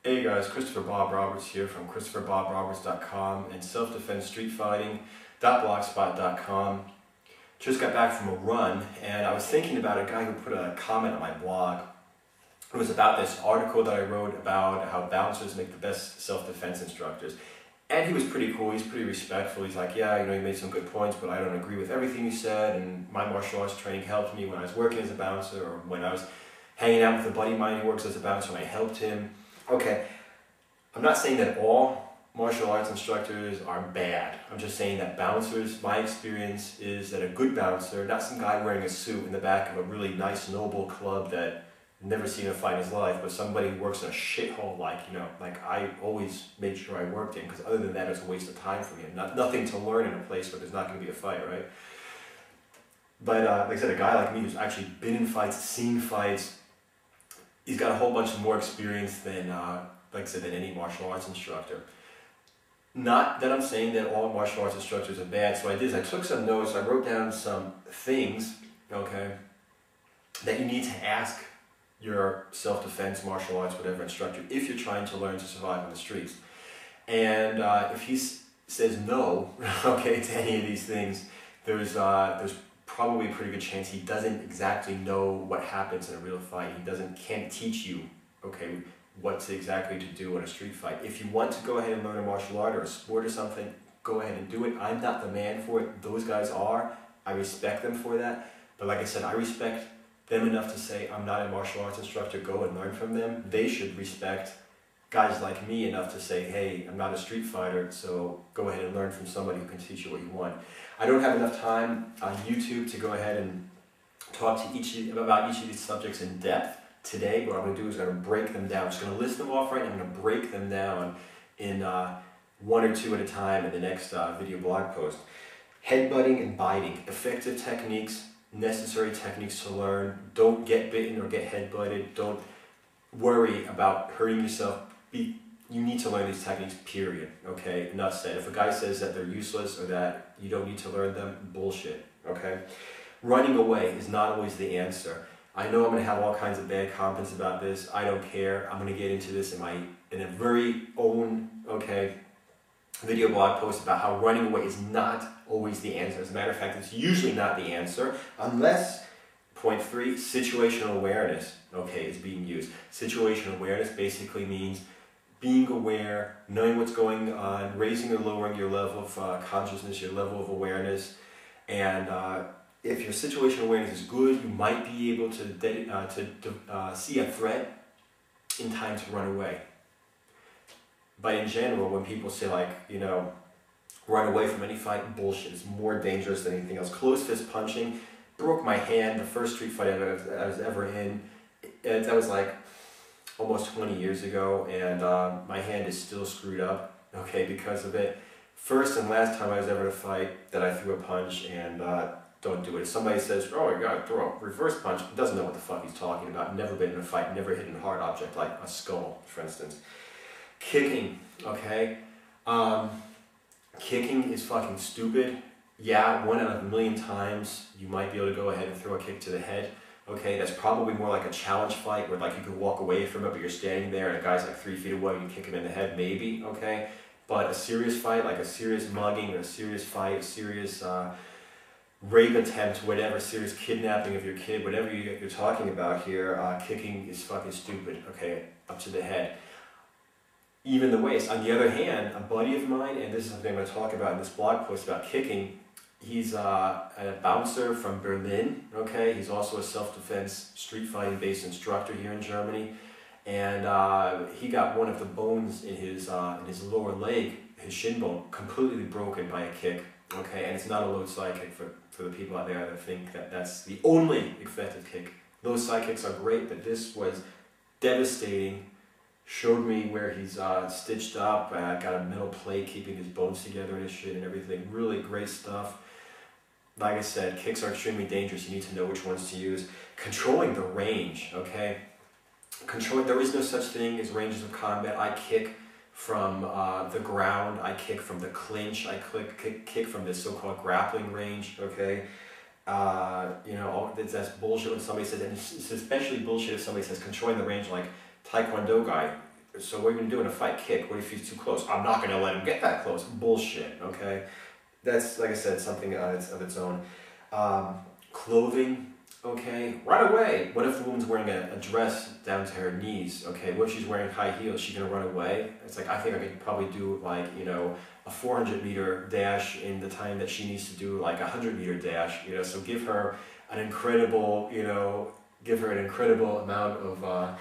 Hey guys, Christopher Bob Roberts here from ChristopherBobRoberts.com and selfdefensestreetfighting.blogspot.com. Just got back from a run and I was thinking about a guy who put a comment on my blog. It was about this article that I wrote about how bouncers make the best self-defense instructors. And he was pretty cool, he's pretty respectful. He's like, yeah, you made some good points, but I don't agree with everything you said, and my martial arts training helped me when I was working as a bouncer, or when I was hanging out with a buddy of mine who works as a bouncer and I helped him. Okay, I'm not saying that all martial arts instructors are bad. I'm just saying that bouncers, my experience is that a good bouncer, not some guy wearing a suit in the back of a really nice, noble club that never seen a fight in his life, but somebody who works in a shithole like I always made sure I worked in, because other than that, it's a waste of time for me. Nothing to learn in a place where there's not going to be a fight, right? But like I said, a guy like me who's actually been in fights, seen fights, he's got a whole bunch more experience than, like I said, than any martial arts instructor. Not that I'm saying that all martial arts instructors are bad, so I took some notes, I wrote down some things, okay, that you need to ask your self-defense, martial arts, whatever instructor, if you're trying to learn to survive on the streets. And if he says no, okay, to any of these things, there's probably a pretty good chance he doesn't exactly know what happens in a real fight. He can't teach you, okay, what exactly to do in a street fight. If you want to go ahead and learn a martial art or a sport or something, go ahead and do it. I'm not the man for it. Those guys are. I respect them for that. But like I said, I respect them enough to say I'm not a martial arts instructor, go and learn from them. They should respect guys like me enough to say, hey, I'm not a street fighter, so go ahead and learn from somebody who can teach you what you want. I don't have enough time on YouTube to go ahead and talk to about each of these subjects in depth today. What I'm going to do is I'm going to break them down. I'm just going to list them off right now. I'm going to break them down in one or two at a time in the next video blog post. Headbutting and biting, effective techniques, necessary techniques to learn. Don't get bitten or get headbutted. Don't worry about hurting yourself. You need to learn these techniques, period. Okay, enough said. If a guy says that they're useless or that you don't need to learn them, bullshit. Okay, running away is not always the answer. I know I'm going to have all kinds of bad comments about this. I don't care. I'm going to get into this in a very own, okay, video blog post about how running away is not always the answer. As a matter of fact, it's usually not the answer unless, point 3, situational awareness, okay, is being used. Situational awareness basically means being aware, knowing what's going on, raising or lowering your level of consciousness, your level of awareness, and if your situational awareness is good, you might be able to see a threat in time to run away. But in general, when people say run away from any fight, bullshit. It's more dangerous than anything else. Close fist punching broke my hand the first street fight I was ever in. That was like almost 20 years ago, and my hand is still screwed up, okay, because of it. First and last time I was ever in a fight that I threw a punch, and don't do it. If somebody says, oh, you gotta throw a reverse punch, doesn't know what the fuck he's talking about, never been in a fight, never hit a hard object like a skull, for instance. Kicking, okay? Kicking is fucking stupid. Yeah, 1 out of a million times you might be able to go ahead and throw a kick to the head. Okay, that's probably more like a challenge fight where like you could walk away from it, but you're standing there and a guy's like 3 feet away and you kick him in the head, maybe, okay? But a serious fight, like a serious mugging or a serious fight, a serious rape attempt, whatever, serious kidnapping of your kid, whatever you're talking about here, kicking is fucking stupid, okay, up to the head. Even the waist. On the other hand, a buddy of mine, and this is something I'm going to talk about in this blog post about kicking, he's a bouncer from Berlin, okay? He's also a self-defense street fighting based instructor here in Germany, and he got one of the bones in his lower leg, his shin bone, completely broken by a kick, okay? And it's not a low side kick for the people out there that think that that's the only effective kick. Low side kicks are great, but this was devastating. Showed me where he's stitched up, got a metal plate keeping his bones together and his shit and everything. Really great stuff. Like I said, kicks are extremely dangerous. You need to know which ones to use. Controlling the range, okay? There is no such thing as ranges of combat. I kick from the ground. I kick from the clinch. I kick from the so-called grappling range, okay? That's bullshit when somebody says, and it's especially bullshit if somebody says controlling the range like Taekwondo guy. So what are you going to do in a fight? Kick. What if he's too close? I'm not going to let him get that close. Bullshit, okay? That's, like I said, something of its own. Clothing, okay? Right away. What if the woman's wearing a dress down to her knees, okay? What if she's wearing high heels? Is she going to run away? It's like, I think I could probably do, like, you know, a 400-meter dash in the time that she needs to do, like, a 100-meter dash, you know? So give her an incredible, you know, amount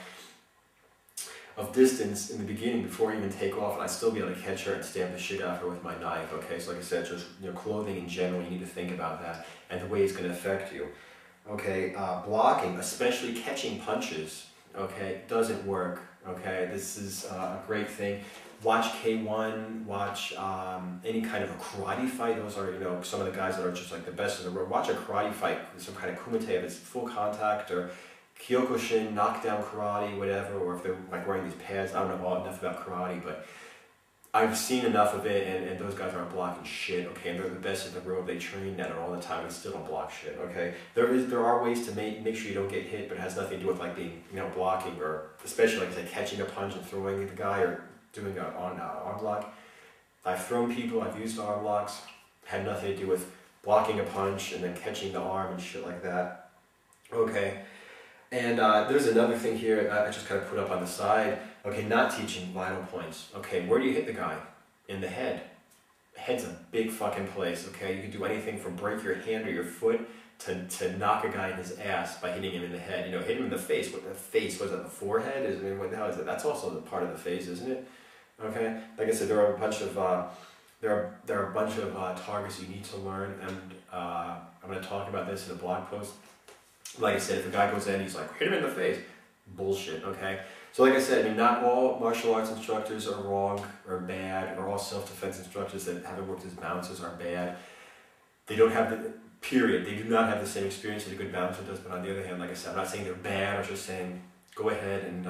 of distance in the beginning before I even take off, and I'd still be able to catch her and stab the shit out of her with my knife, okay? So like I said, just, you know, clothing in general, you need to think about that and the way it's going to affect you. Okay, blocking, especially catching punches, okay, doesn't work, okay? This is a great thing. Watch K1, watch any kind of a karate fight. Those are, you know, some of the guys that are just like the best in the world. Watch a karate fight, some kind of kumite, if it's full contact, or Kyokushin, knockdown karate, whatever, or if they're like wearing these pads. I don't know enough about karate, but I've seen enough of it, and those guys aren't blocking shit, okay? And they're the best in the world. They train at it all the time and still don't block shit, okay? There are ways to make sure you don't get hit, but it has nothing to do with like being, you know, blocking, or especially like I said, catching a punch and throwing at the guy, or doing an arm lock. I've thrown people, I've used arm locks, had nothing to do with blocking a punch and then catching the arm and shit like that, okay? And there's another thing here I just kind of put up on the side. Okay, not teaching vital points. Okay, where do you hit the guy? In the head. Head's a big fucking place, okay? You can do anything from break your hand or your foot to knock a guy in his ass by hitting him in the head. You know, hit him in the face. What the face? Was that the forehead? I mean, what the hell is it? That's also the part of the face, isn't it? Okay? Like I said, there are a bunch of targets you need to learn, and I'm going to talk about this in a blog post. Like I said, if a guy goes in, he's like, hit him in the face. Bullshit, okay? So like I said, I mean, not all martial arts instructors are wrong or bad, or all self-defense instructors that haven't worked as bouncers are bad. They don't have the, period, they do not have the same experience that a good bouncer does, but on the other hand, like I said, I'm not saying they're bad, I'm just saying, go ahead and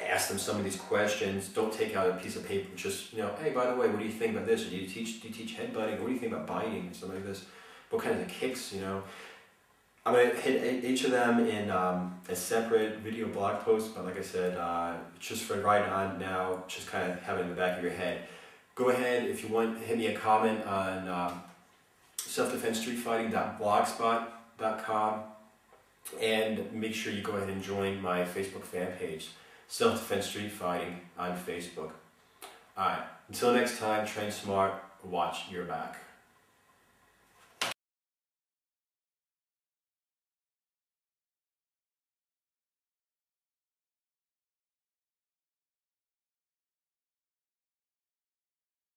ask them some of these questions. Don't take out a piece of paper, just, you know, hey, by the way, what do you think about this? Or do you teach headbutting? What do you think about biting? And something like this. What kinds of kicks, you know? I'm going to hit each of them in a separate video blog post, but like I said, just for right on now, just kind of have it in the back of your head. Go ahead, if you want, hit me a comment on selfdefensestreetfighting.blogspot.com, and make sure you go ahead and join my Facebook fan page, Self-Defense Street Fighting on Facebook. Alright, until next time, train smart, watch your back.